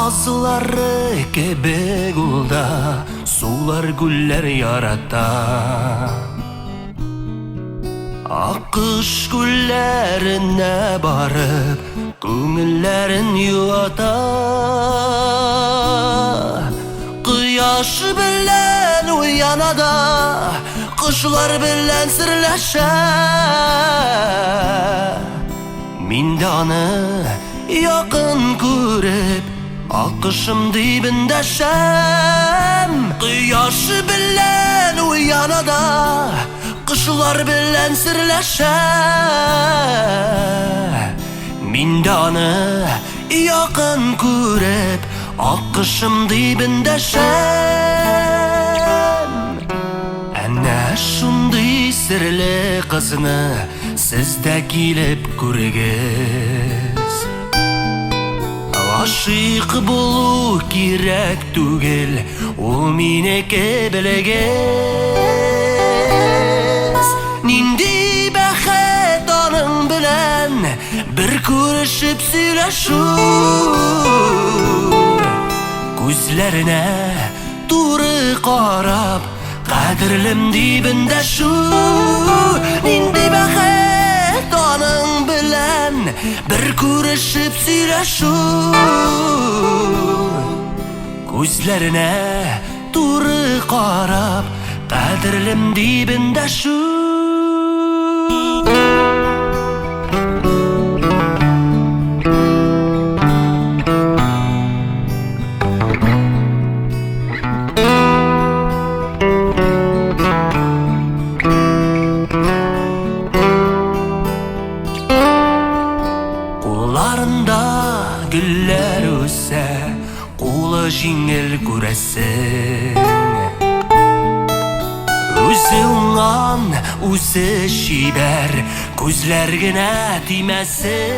Azlары kebe gulda, sular güller yarata. Akış güllerine barıp, köngüllerin yuata. Kıyaş bilen uyanada, kışlar bilen sirleşe. Mindana yakın görüp, akışım dibinde şem. Kıyaş bilen uyanada, kışlar bilen sirleşe. Mindana yakın görüp, akışım dibinde şem. Ene şunday sirli kızını sizde gelip görgez. Aşık bulu gerek tugel, ol mineke bilegez. Nindi behet anın bilen, bir görüşüp söyleşu. Gözlerine doğru qarab, kadirlim dibinde şu. Nindi behet anın bilen, bir görüşüp söyleşu. Gözlerine doğru qarab, kadirlim dibinde şu. Kollarında güller össe, kolu jingil göresin. Özü uңan, özü şiber, gözlerine değmesin.